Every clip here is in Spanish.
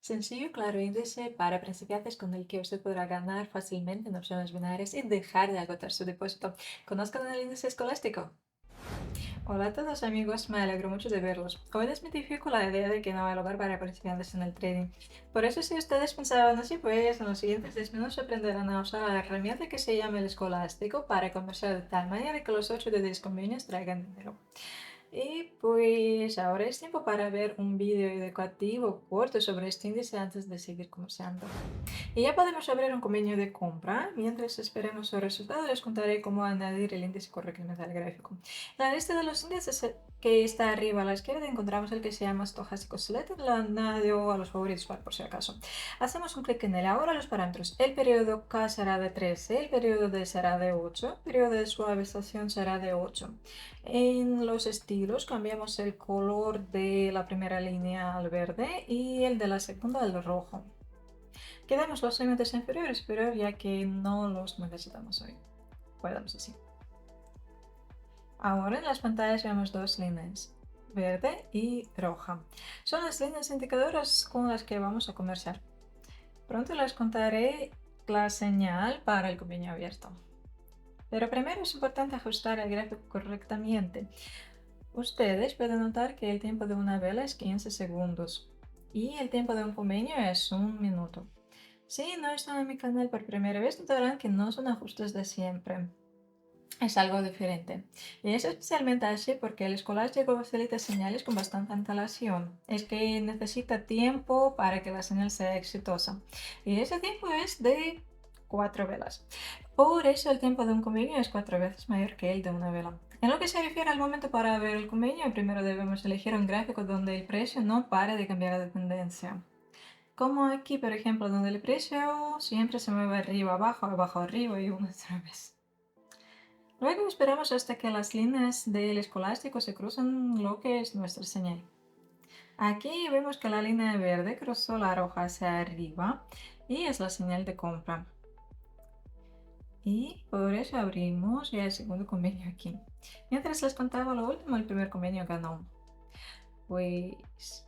Sencillo, claro índice para principiantes con el que usted podrá ganar fácilmente en opciones binarias y dejar de agotar su depósito. ¿Conozcan el índice escolástico? Hola a todos amigos, me alegro mucho de verlos. Hoy desmitifico la idea de que no hay lugar para principiantes en el trading. Por eso si ustedes pensaban así, pues en los siguientes 10 minutos aprenderán a usar la herramienta que se llama el escolástico para conversar de tal manera que los 8 de 10 convenios traigan dinero. Y pues ahora es tiempo para ver un vídeo educativo corto sobre este índice antes de seguir comerciando. Y ya podemos abrir un convenio de compra. Mientras esperemos el resultado, les contaré cómo añadir el índice correctamente al gráfico. En la lista de los índices que está arriba a la izquierda encontramos el que se llama Stochastic Selected, lo añado a los favoritos por si acaso. Hacemos un clic en él. Ahora los parámetros. El periodo K será de 13, el periodo D será de 8, el periodo de suavización será de 8. En los estilos cambiamos el color de la primera línea al verde y el de la segunda al rojo. Quedamos los límites inferiores, pero ya que no los necesitamos hoy. Guardamos así. Ahora en las pantallas vemos dos líneas, verde y roja. Son las líneas indicadoras con las que vamos a comerciar. Pronto les contaré la señal para el convenio abierto. Pero primero es importante ajustar el gráfico correctamente. Ustedes pueden notar que el tiempo de una vela es 15 segundos y el tiempo de un convenio es 1 minuto. Si no están en mi canal por primera vez, notarán que no son ajustes de siempre. Es algo diferente. Y es especialmente así porque el escolástico facilita señales con bastante antelación. Es que necesita tiempo para que la señal sea exitosa. Y ese tiempo es de 4 velas. Por eso el tiempo de un convenio es 4 veces mayor que el de una vela. En lo que se refiere al momento para ver el convenio, primero debemos elegir un gráfico donde el precio no pare de cambiar de tendencia. Como aquí, por ejemplo, donde el precio siempre se mueve arriba, abajo, abajo, arriba y una otra vez. Luego esperamos hasta que las líneas del escolástico se cruzan, lo que es nuestra señal. Aquí vemos que la línea verde cruzó la roja hacia arriba y es la señal de compra. Y por eso abrimos ya el segundo convenio aquí. Mientras les contaba lo último, el primer convenio ganó. Pues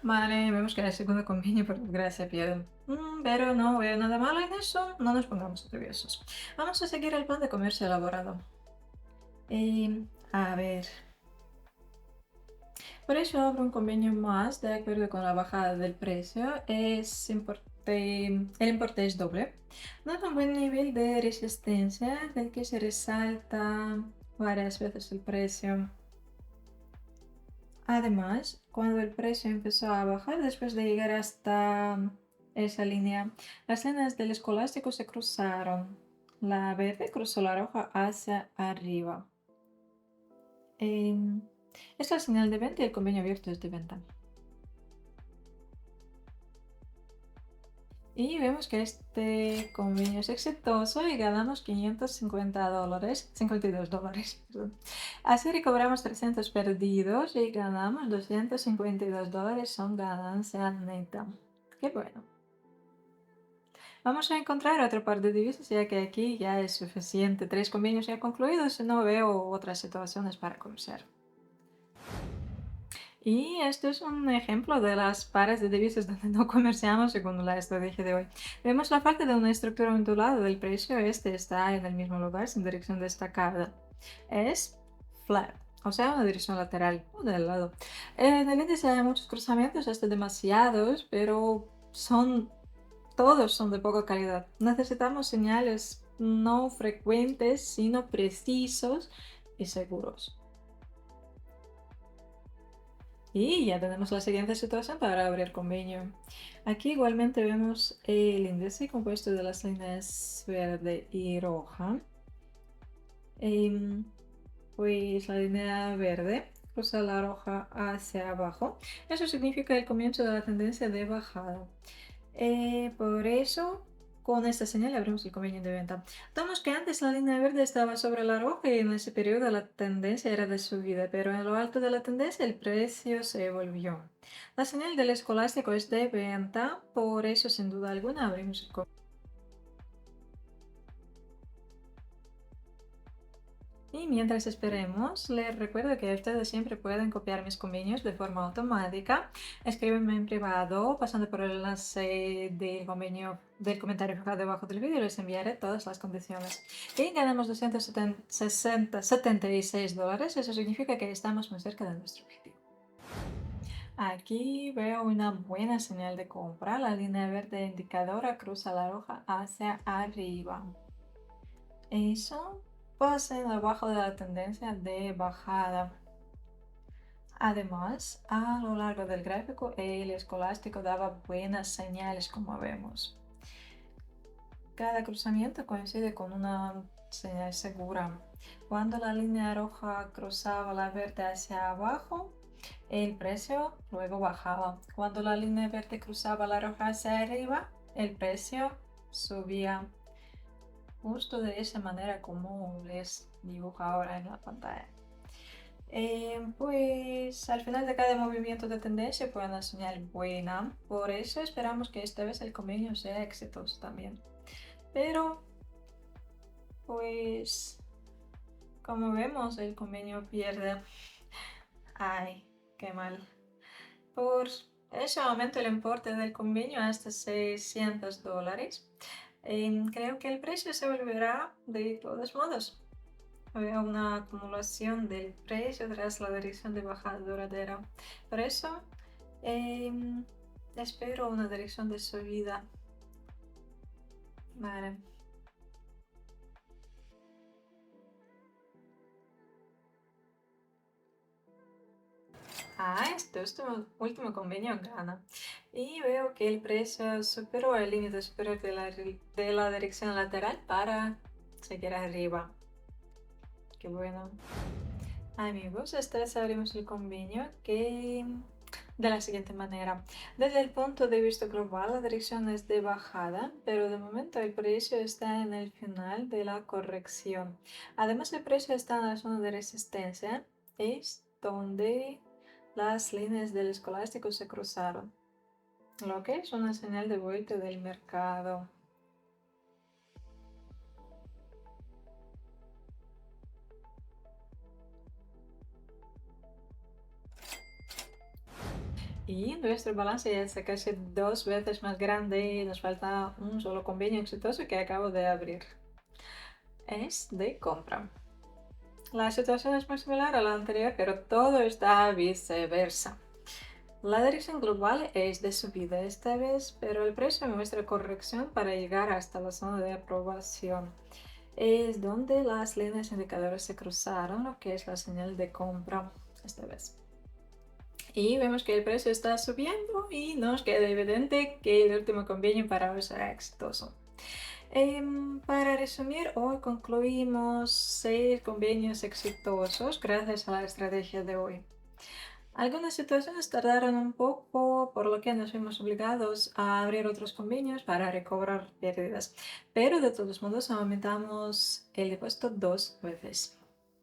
vale, vemos que el segundo convenio por desgracia pierde. Pero no veo nada malo en eso, no nos pongamos nerviosos. Vamos a seguir el plan de comercio elaborado. A ver, por eso abro un convenio más de acuerdo con la bajada del precio. El importe es doble. Nos da un buen nivel de resistencia del que se resalta varias veces el precio. Además, cuando el precio empezó a bajar después de llegar hasta esa línea, las líneas del escolástico se cruzaron. La verde cruzó la roja hacia arriba. Em, Esta es la señal de venta y el convenio abierto es de venta. Y vemos que este convenio es exitoso y ganamos $550, $52, perdón. Así recobramos 300 perdidos y ganamos $252, son ganancia neta. Qué bueno. Vamos a encontrar otro par de divisas ya que aquí ya es suficiente. 3 convenios ya concluidos y no veo otras situaciones para comerciar. Y esto es un ejemplo de las pares de divisas donde no comerciamos según la estrategia de hoy. Vemos la falta de una estructura ondulada del precio. Este está en el mismo lugar sin dirección destacada. Es flat, o sea, una dirección lateral o del lado. En el índice hay muchos cruzamientos, hasta demasiados, pero todos son de poca calidad. Necesitamos señales no frecuentes, sino precisos y seguros. Y ya tenemos la siguiente situación para abrir convenio. Aquí igualmente vemos el índice compuesto de las líneas verde y roja. Em, pues la línea verde cruza la roja hacia abajo. Eso significa el comienzo de la tendencia de bajada. Por eso, con esta señal abrimos el convenio de venta. Notamos que antes la línea verde estaba sobre la roja y en ese periodo la tendencia era de subida, pero en lo alto de la tendencia el precio se volvió. La señal del escolástico es de venta, por eso sin duda alguna abrimos el convenio. Y mientras esperemos, les recuerdo que ustedes siempre pueden copiar mis convenios de forma automática. Escríbeme en privado pasando por el enlace del convenio del comentario fijado debajo del vídeo y les enviaré todas las condiciones. Y ganamos $276. Eso significa que estamos muy cerca de nuestro objetivo. Aquí veo una buena señal de compra. La línea verde indicadora cruza la roja hacia arriba. Eso pasa en abajo de la tendencia de bajada. Además, a lo largo del gráfico, el escolástico daba buenas señales, como vemos. Cada cruzamiento coincide con una señal segura. Cuando la línea roja cruzaba la verde hacia abajo, el precio luego bajaba. Cuando la línea verde cruzaba la roja hacia arriba, el precio subía. Justo de esa manera como les dibujo ahora en la pantalla. Pues al final de cada movimiento de tendencia fue una señal buena, por eso esperamos que esta vez el convenio sea exitoso también. Pero pues como vemos el convenio pierde. Ay, qué mal. Por ese aumento el importe del convenio hasta $600. Creo que el precio se volverá de todos modos. Había una acumulación del precio tras la dirección de bajada duradera. Por eso, espero una dirección de subida. Vale. Este último convenio gana. Y veo que el precio superó el límite superior de la dirección lateral para seguir arriba. Qué bueno. Amigos, esta vez abrimos el convenio que de la siguiente manera. Desde el punto de vista global, la dirección es de bajada, pero de momento el precio está en el final de la corrección. Además, el precio está en la zona de resistencia, es donde las líneas del escolástico se cruzaron, lo que es una señal de vuelta del mercado. Y nuestro balance ya está casi 2 veces más grande y nos falta un solo convenio exitoso que acabo de abrir. Es de compra. La situación es muy similar a la anterior, pero todo está viceversa. La dirección global es de subida esta vez, pero el precio muestra corrección para llegar hasta la zona de aprobación. Es donde las líneas indicadoras se cruzaron, lo que es la señal de compra esta vez. Y vemos que el precio está subiendo y nos queda evidente que el último convenio para hoy será exitoso. Para resumir, hoy concluimos 6 convenios exitosos gracias a la estrategia de hoy. Algunas situaciones tardaron un poco, por lo que nos vimos obligados a abrir otros convenios para recobrar pérdidas, pero de todos modos aumentamos el depósito 2 veces.